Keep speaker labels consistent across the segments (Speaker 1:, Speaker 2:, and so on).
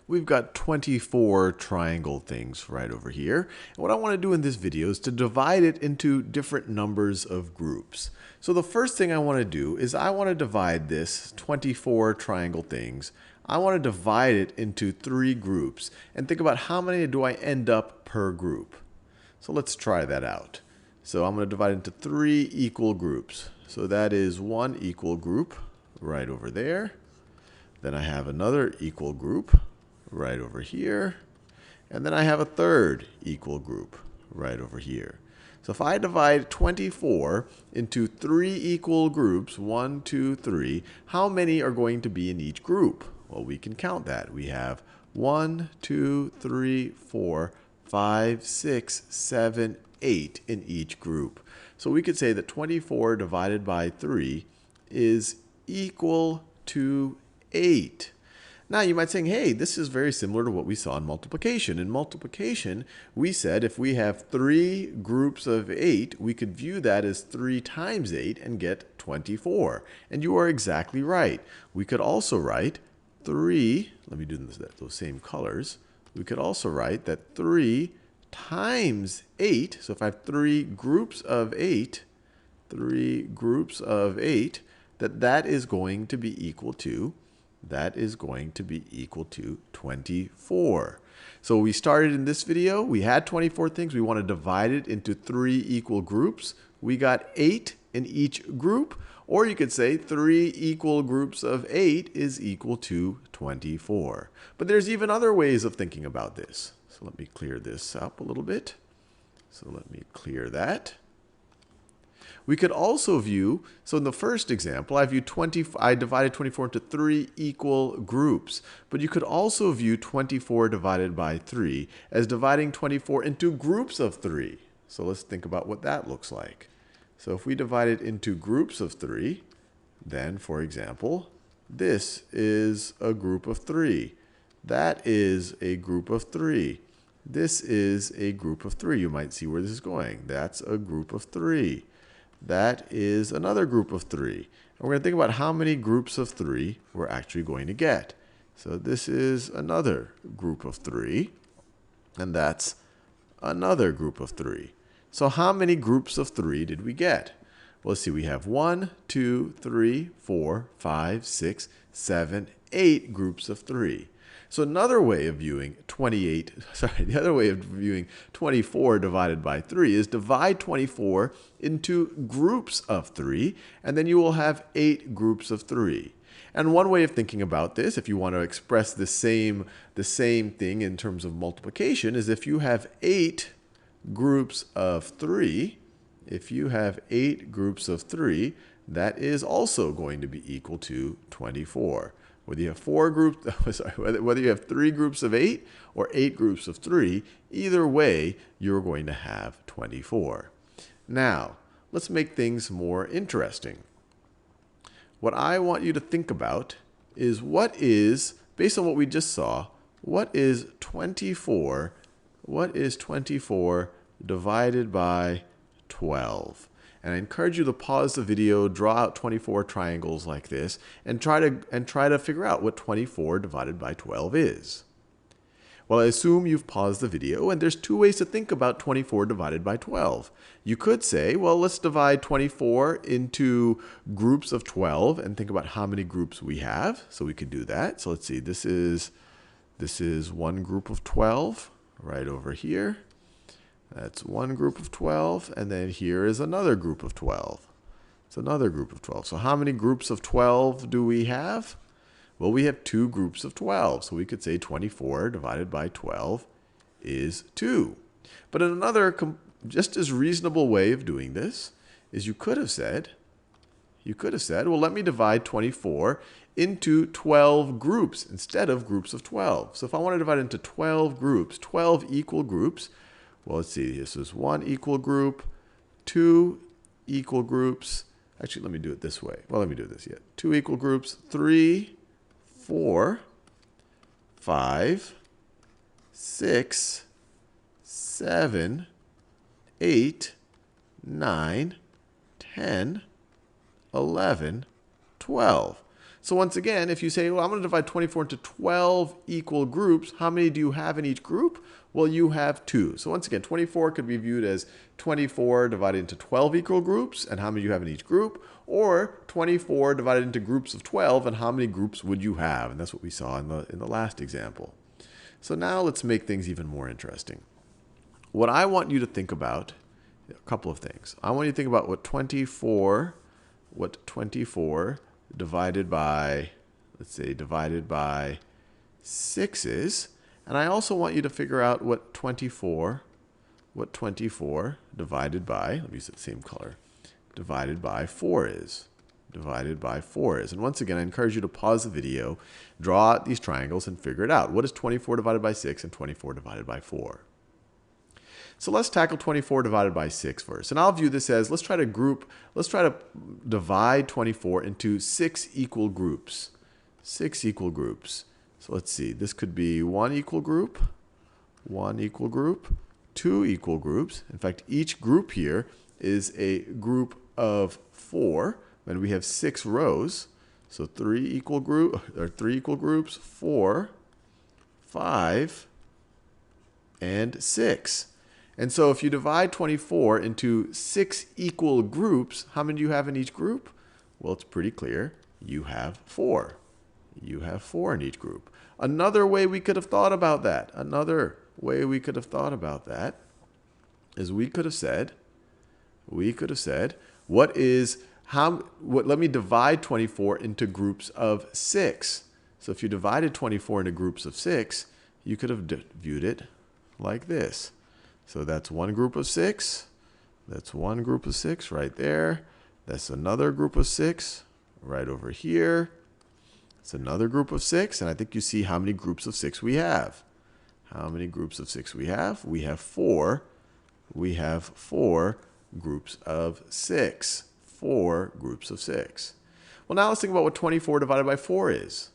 Speaker 1: we've got 24 triangle things right over here. And what I want to do in this video is to divide it into different numbers of groups. So the first thing I want to do is I want to divide this 24 triangle things. I want to divide it into 3 groups and think about how many do I end up per group. So let's try that out. So I'm going to divide it into 3 equal groups. So that is one equal group right over there. Then I have another equal group right over here. And then I have a third equal group right over here. So if I divide 24 into 3 equal groups, 1, 2, 3, how many are going to be in each group? Well, we can count that. We have 1, 2, 3, 4, 5, 6, 7, 8 in each group. So we could say that 24 divided by 3 is equal to 8. Now you might say, hey, this is very similar to what we saw in multiplication. In multiplication, we said if we have 3 groups of 8, we could view that as 3 times 8 and get 24. And you are exactly right. We could also write 3, let me do those same colors. We could also write that 3 times 8, so if I have 3 groups of 8, that is going to be equal to 24. So we started in this video, we had 24 things, we want to divide it into 3 equal groups. We got 8 in each group, or you could say 3 equal groups of 8 is equal to 24. But there's even other ways of thinking about this. So let me clear this up a little bit. So let me clear that. We could also view, so in the first example, I divided 24 into 3 equal groups. But you could also view 24 divided by 3 as dividing 24 into groups of 3. So let's think about what that looks like. So if we divide it into groups of 3, then, for example, this is a group of 3. That is a group of 3. This is a group of 3. You might see where this is going. That's a group of 3. That is another group of 3. And we're going to think about how many groups of 3 we're actually going to get. So this is another group of 3. And that's another group of 3. So how many groups of 3 did we get? Well, let's see. We have 1, 2, 3, 4, 5, 6, 7, 8 groups of 3. So another way of viewing 24 divided by 3 is divide 24 into groups of 3, and then you will have 8 groups of 3. And one way of thinking about this, if you want to express the same thing in terms of multiplication, is if you have 8 groups of 3, that is also going to be equal to 24. Whether you have 3 groups of 8 or 8 groups of 3, either way, you're going to have 24. Now, let's make things more interesting. What I want you to think about is based on what we just saw, what is 24 divided by 12? And I encourage you to pause the video, draw out 24 triangles like this, and try to figure out what 24 divided by 12 is. Well, I assume you've paused the video, and there's 2 ways to think about 24 divided by 12. You could say, well, let's divide 24 into groups of 12 and think about how many groups we have. So we could do that. So let's see, this is one group of 12 right over here. That's one group of 12, and then here is another group of 12. It's another group of 12. So how many groups of 12 do we have? Well, we have 2 groups of 12. So we could say 24 divided by 12 is 2. But in another just as reasonable way of doing this is you could have said, well, let me divide 24 into 12 groups instead of groups of 12. So if I want to divide it into 12 groups, 12 equal groups, well, let's see. This is 1 equal group, 2 equal groups. Actually, let me do it this way. Well, let me do this yet. 2 equal groups, 3, 4, 5, 6, 7, 8, 9, 10, 11, 12. So once again, if you say, well, I'm going to divide 24 into 12 equal groups, how many do you have in each group? Well, you have 2. So once again, 24 could be viewed as 24 divided into 12 equal groups, and how many do you have in each group? Or 24 divided into groups of 12, and how many groups would you have? And that's what we saw in the last example. So now let's make things even more interesting. What I want you to think about, a couple of things. I want you to think about what 24 divided by, let's say, divided by 6 is. And I also want you to figure out what 24 divided by, let me use the same color, divided by 4 is. Divided by 4 is. And once again, I encourage you to pause the video, draw out these triangles, and figure it out. What is 24 divided by 6 and 24 divided by 4? So let's tackle 24 divided by 6 first. And I'll view this as, let's try to divide 24 into 6 equal groups. 6 equal groups. So let's see, this could be 1 equal group, 2 equal groups. In fact, each group here is a group of 4, and we have 6 rows. So 3 equal groups, 4, 5, and 6. And so if you divide 24 into 6 equal groups, how many do you have in each group? Well, it's pretty clear. You have 4. You have 4 in each group. Another way we could have thought about that, is we could have said, let me divide 24 into groups of 6. So if you divided 24 into groups of 6, you could have viewed it like this. So that's one group of 6. That's one group of 6 right there. That's another group of 6 right over here. It's another group of 6. And I think you see how many groups of 6 we have. How many groups of 6 we have? We have 4. We have 4 groups of 6. 4 groups of 6. Well, now let's think about what 24 divided by 4 is.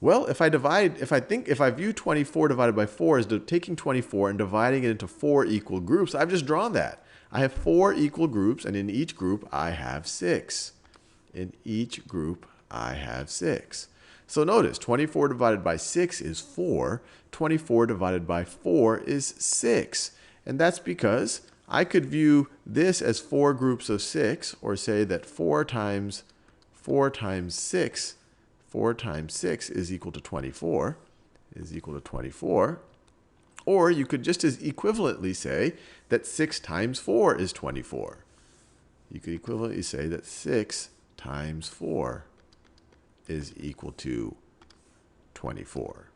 Speaker 1: Well, if I view 24 divided by 4 as taking 24 and dividing it into 4 equal groups, I've just drawn that. I have 4 equal groups, and in each group I have 6. In each group I have 6. So notice, 24 divided by 6 is 4. 24 divided by 4 is 6. And that's because I could view this as 4 groups of 6, or say that 4 times 6 is equal to 24, Or you could just as equivalently say that 6 times 4 is 24. You could equivalently say that 6 times 4 is equal to 24.